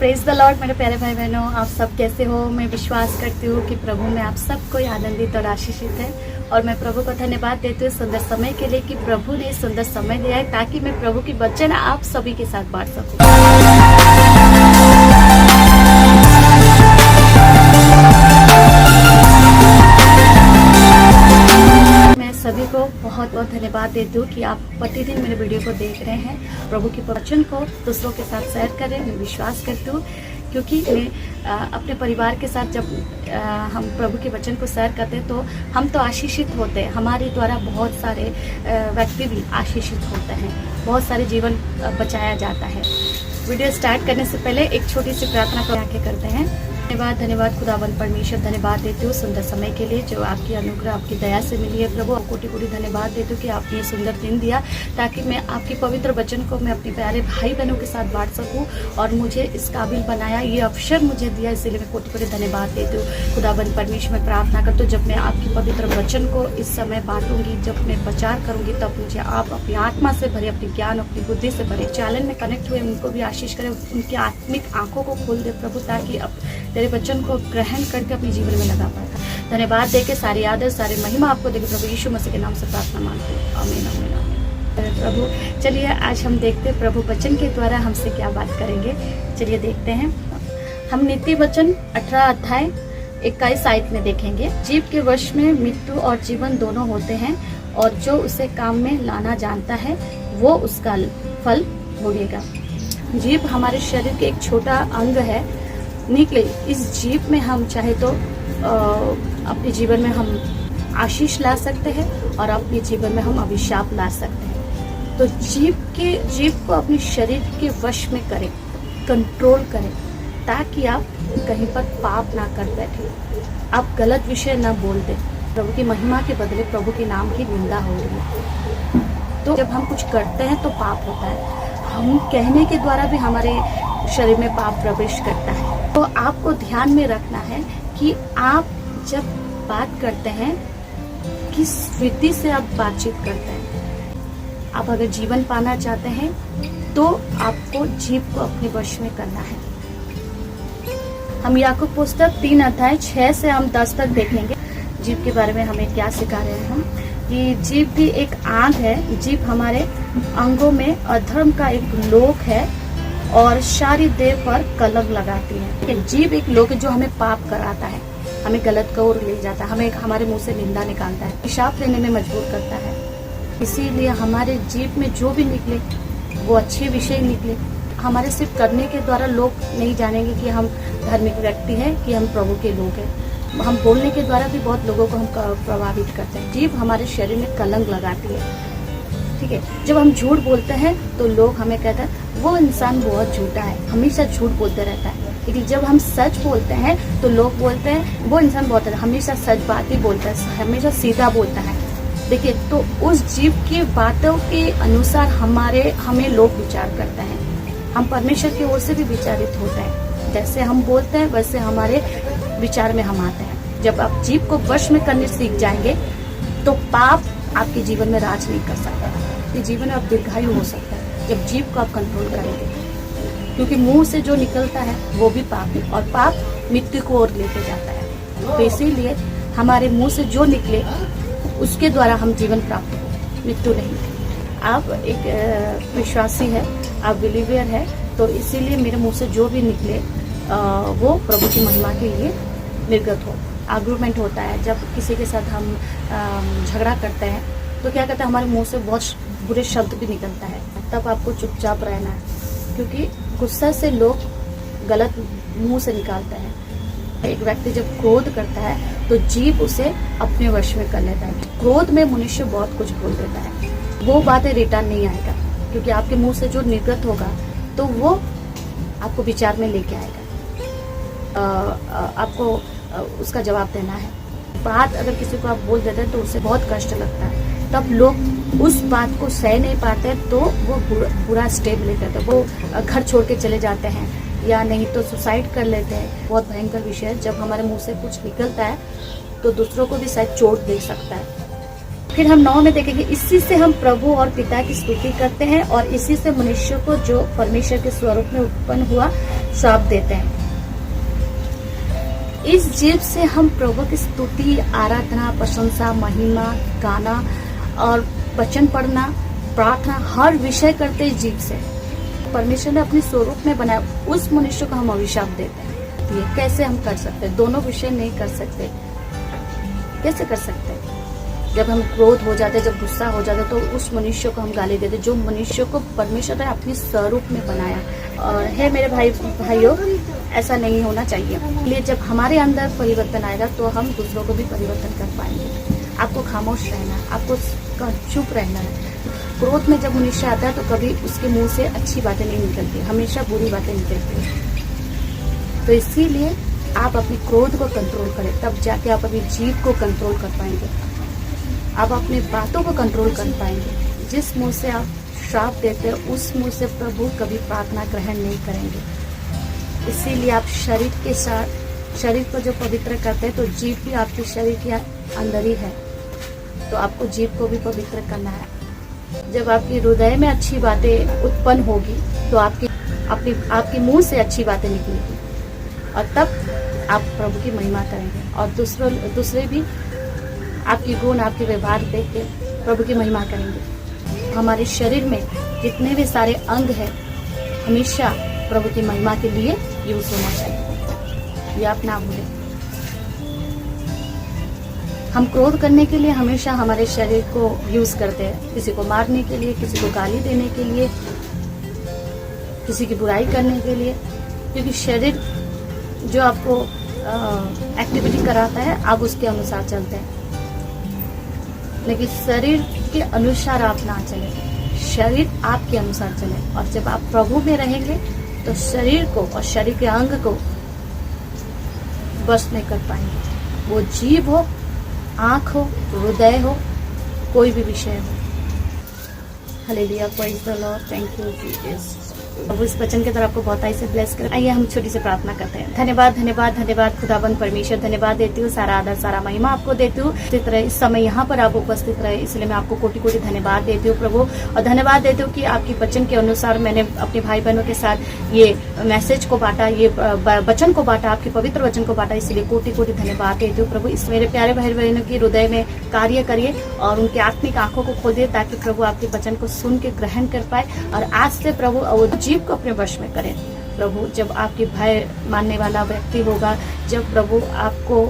Praise the Lord मेरे प्यारे भाई बहनों, आप सब कैसे हो। मैं विश्वास करती हूँ कि प्रभु में आप सबको आनंदित और आशीषित है। और मैं प्रभु को धन्यवाद देती हूँ सुंदर समय के लिए कि प्रभु ने सुंदर समय दिया है ताकि मैं प्रभु की वचन आप सभी के साथ बांट सकूँ। सभी को बहुत बहुत धन्यवाद देती हूँ कि आप प्रतिदिन मेरे वीडियो को देख रहे हैं। प्रभु के वचन को दूसरों के साथ शेयर करें। मैं विश्वास करती हूँ क्योंकि मैं अपने परिवार के साथ जब हम प्रभु के वचन को शेयर करते हैं तो हम तो आशीषित होते हैं। हमारे द्वारा बहुत सारे व्यक्ति भी आशीषित होते हैं, बहुत सारे जीवन बचाया जाता है। वीडियो स्टार्ट करने से पहले एक छोटी सी प्रार्थना करते हैं। धन्यवाद खुदावंद परमेश्वर, धन्यवाद देती हूँ सुंदर समय के लिए जो आपकी अनुग्रह आपकी दया से मिली है। प्रभु कोटि कोटि धन्यवाद देती हूँ कि आपने ये सुंदर दिन दिया ताकि मैं आपके पवित्र वचन को मैं अपने प्यारे भाई बहनों के साथ बांट सकूँ और मुझे इस काबिल बनाया, ये अवसर मुझे दिया, इसलिए मैं कोटि कोटि धन्यवाद देती हूँ। खुदावंद परमेश्वर में प्रार्थना करती हूँ जब मैं आपके पवित्र वचन को इस समय बांटूंगी, जब मैं प्रचार करूँगी, तब मुझे आप अपनी आत्मा से भरे, अपनी ज्ञान अपनी बुद्धि से भरे। चैनल में कनेक्ट हुए उनको भी आशीष करें, उनकी आत्मिक आंखों को खोल दे प्रभु, ताकि अब तेरे वचन को ग्रहण करके अपने जीवन में लगा पाएगा। धन्यवाद देके सारी आदर सारी महिमा आपको देके प्रभु यीशु मसीह के नाम से प्रार्थना मांगते हैं, आमीन आमीन आमीन। प्रभु चलिए आज हम देखते हैं प्रभु वचन के द्वारा हमसे क्या बात करेंगे। चलिए देखते हैं। हम नीति वचन 18 अध्याय 21 आयत में देखेंगे। जीव के वश में मृत्यु और जीवन दोनों होते हैं और जो उसे काम में लाना जानता है वो उसका फल भोगेगा। जीव हमारे शरीर के एक छोटा अंग है। निकले इस जीव में हम चाहे तो अपने जीवन में हम आशीष ला सकते हैं और अपने जीवन में हम अभिशाप ला सकते हैं। तो जीव को अपने शरीर के वश में करें, कंट्रोल करें, ताकि आप कहीं पर पाप ना कर बैठे, आप गलत विषय ना बोल दें। प्रभु की महिमा के बदले प्रभु के नाम की निंदा हो रही है। तो जब हम कुछ करते हैं तो पाप होता है। हम कहने के द्वारा भी हमारे शरीर में पाप प्रवेश करता है। तो आपको ध्यान में रखना है कि आप जब बात करते हैं किस विधि से आप बातचीत करते हैं। आप अगर जीवन पाना चाहते हैं तो आपको जीव को अपने वश में करना है। हम याकूब पुस्तक 3 अध्याय 6 से हम 10 तक देखेंगे। जीव के बारे में हमें क्या सिखा रहे हैं हम कि जीव भी एक आंग है। जीव हमारे अंगों में अधर्म का एक लोक है और सारी देह पर कलंक लगाती है। जीव एक लोक है जो हमें पाप कराता है, हमें गलत की ओर ले जाता है, हमें हमारे मुंह से निंदा निकालता है, हिसाब लेने में मजबूर करता है। इसीलिए हमारे जीव में जो भी निकले वो अच्छे विषय निकले। हमारे सिर्फ करने के द्वारा लोग नहीं जानेंगे कि हम धार्मिक व्यक्ति हैं, कि हम प्रभु के लोग हैं। हम बोलने के द्वारा भी बहुत लोगों को हम प्रभावित करते हैं। जीव हमारे शरीर में कलंक लगाती है, ठीक है। जब हम झूठ बोलते हैं तो लोग हमें कहते हैं वो इंसान बहुत झूठा है, हमेशा झूठ बोलते रहता है। लेकिन जब हम सच बोलते हैं तो लोग बोलते हैं वो इंसान बहुत हमेशा सच बात ही बोलता है, हमेशा सीधा बोलता है। देखिए, तो उस जीव की बातों के अनुसार हमें लोग विचार करते हैं। हम परमेश्वर की ओर से भी विचारित होते हैं। जैसे हम बोलते हैं वैसे हमारे विचार में हम आते हैं। जब आप जीव को वश में करने सीख जाएंगे तो पाप आपके जीवन में राज नहीं कर सकता। आपके जीवन में आप दीर्घायु हो सकता है जब जीव को आप कंट्रोल करेंगे, क्योंकि मुंह से जो निकलता है वो भी पाप है और पाप मृत्यु को ओर लेके जाता है। तो इसीलिए हमारे मुंह से जो निकले उसके द्वारा हम जीवन प्राप्त हो, मृत्यु नहीं। आप एक विश्वासी है, आप बिलीवियर है, तो इसीलिए मेरे मुंह से जो भी निकले वो प्रभु की महिमा के लिए निर्गत हो। आर्गुमेंट होता है जब किसी के साथ हम झगड़ा करते हैं तो क्या कहते हैं, हमारे मुंह से बहुत बुरे शब्द भी निकलता है। तब आपको चुपचाप रहना है, क्योंकि गुस्सा से लोग गलत मुंह से निकालते हैं। एक व्यक्ति जब क्रोध करता है तो जीभ उसे अपने वश में कर लेता है। क्रोध में मनुष्य बहुत कुछ बोल देता है, वो बातें रिटर्न नहीं आएगा, क्योंकि आपके मुंह से जो निर्गत होगा तो वो आपको विचार में लेके आएगा। आपको उसका जवाब देना है। बात अगर किसी को आप बोल देते हैं तो उसे बहुत कष्ट लगता है। तब लोग उस बात को सह नहीं पाते तो वो बुरा स्टेप लेते हैं, तो वो घर छोड़ के चले जाते हैं या नहीं तो सुसाइड कर लेते हैं। बहुत भयंकर विषय है। जब हमारे मुंह से कुछ निकलता है तो दूसरों को भी शायद चोट दे सकता है। फिर हम 9 में देखेंगे, इसी से हम प्रभु और पिता की स्तुति करते हैं और इसी से मनुष्य को जो परमेश्वर के स्वरूप में उत्पन्न हुआ श्राप देते हैं। इस जीभ से हम प्रभु की स्तुति, आराधना, प्रशंसा, महिमा, गाना और वचन पढ़ना, प्रार्थना, हर विषय करते इस जीभ से। परमेश्वर ने अपने स्वरूप में बनाया, उस मनुष्य को हम अभिशाप देते हैं। ये कैसे हम कर सकते हैं? दोनों विषय नहीं कर सकते। कैसे कर सकते हैं? जब हम क्रोध हो जाते, जब गुस्सा हो जाता, तो उस मनुष्य को हम गाली देते, जो मनुष्य को परमेश्वर ने अपने स्वरूप में बनाया। और है मेरे भाइयों, ऐसा नहीं होना चाहिए। इसलिए जब हमारे अंदर परिवर्तन आएगा तो हम दूसरों को भी परिवर्तन कर पाएंगे। आपको खामोश रहना है, आपको चुप रहना है। क्रोध में जब मनुष्य आता है तो कभी उसके मुंह से अच्छी बातें नहीं निकलती, हमेशा बुरी बातें निकलती है। तो इसीलिए आप अपने क्रोध को कंट्रोल करें, तब जाके आप अपनी जीभ को कंट्रोल कर पाएंगे। आप अपनी बातों को कंट्रोल कर पाएंगे। जिस मुंह से आप श्राप देते हैं, उस मुंह से प्रभु कभी प्रार्थना ग्रहण नहीं करेंगे। इसीलिए आप शरीर के साथ, शरीर को जो पवित्र करते हैं, तो जीभ भी आपके शरीर के अंदर ही है, तो आपको जीभ को भी पवित्र करना है। जब आपके हृदय में अच्छी बातें उत्पन्न होगी तो आपके मुंह से अच्छी बातें निकलेगी, और तब आप प्रभु की महिमा करेंगे। और दूसरे भी आपकी गुण, आपके व्यवहार देख के प्रभु की महिमा करेंगे। हमारे शरीर में जितने भी सारे अंग हैं, हमेशा प्रभु की महिमा के लिए यूज होना चाहिए। ये आप ना भूलें। हम क्रोध करने के लिए हमेशा हमारे शरीर को यूज करते हैं, किसी को मारने के लिए, किसी को गाली देने के लिए, किसी की बुराई करने के लिए, क्योंकि शरीर जो आपको एक्टिविटी कराता है, आप उसके अनुसार चलते हैं। लेकिन शरीर के अनुसार आप ना चले, शरीर आपके अनुसार चले। और जब आप प्रभु में रहेंगे तो शरीर को और शरीर के अंग को बस नहीं कर पाएंगे। वो जीभ हो, आंख हो, हृदय हो, कोई भी विषय हो। Hallelujah, praise the Lord, thank you Jesus. प्रभु इस वचन के द्वारा आपको बहुत ही से ब्लेस करें। आइए हम छोटी सी प्रार्थना करते हैं। धन्यवाद धन्यवाद धन्यवाद खुदाबंद परमेश्वर, धन्यवाद देती हूँ, सारा आदर सारा महिमा आपको देती हूँ। इसी तरह इस समय यहाँ पर आप उपस्थित रहे, इसलिए मैं आपको कोटि कोटि धन्यवाद देती हूँ प्रभु। और धन्यवाद देती हूँ कि आपकी वचन के अनुसार मैंने अपने भाई बहनों के साथ ये मैसेज को बांटा, ये वचन को बांटा, आपके पवित्र वचन को बांटा, इसलिए कोटि कोटि धन्यवाद देती हूँ प्रभु। इस मेरे प्यारे भाई बहनों की हृदय में कार्य करिए और उनकी आत्मिक आंखों को खोलिए, ताकि प्रभु आपके वचन को सुन के ग्रहण कर पाए। और आज से प्रभु वो जीव को अपने वश में करें प्रभु। जब आपके भय मानने वाला व्यक्ति होगा, जब प्रभु आपको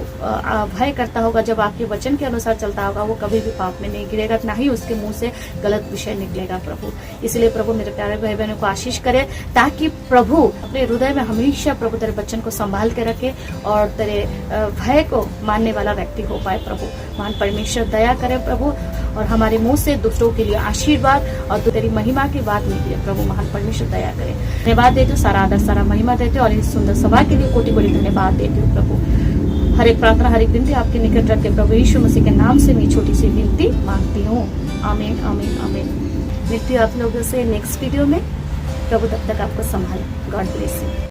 भय करता होगा, जब आपके वचन के अनुसार चलता होगा, वो कभी भी पाप में नहीं गिरेगा, ना ही उसके मुंह से गलत विषय निकलेगा प्रभु। इसलिए प्रभु मेरे प्यारे भाई बहनों को आशीष करे, ताकि प्रभु अपने हृदय में हमेशा प्रभु तेरे वचन को संभाल के रखे और तेरे भय को मानने वाला व्यक्ति हो पाए प्रभु। महान परमेश्वर दया करे प्रभु, और हमारे मुंह से दूसरों के लिए आशीर्वाद और तेरी महिमा की बात निकले प्रभु। महान परमेश्वर दया करे। धन्यवाद देती हूँ, सारा आदर सारा महिमा देती हूँ, और इस सुंदर सभा के लिए कोटि कोटि धन्यवाद देती हूँ प्रभु। हर एक प्रार्थना, हर एक विनती आपके निकट रखते प्रभु यीशु मसीह के नाम से मैं छोटी सी विनती मांगती हूँ। आमीन आमीन आमीन। मिलती हूँ आप लोगों से नेक्स्ट वीडियो में। प्रभु तब तक आपको संभाले। God bless you.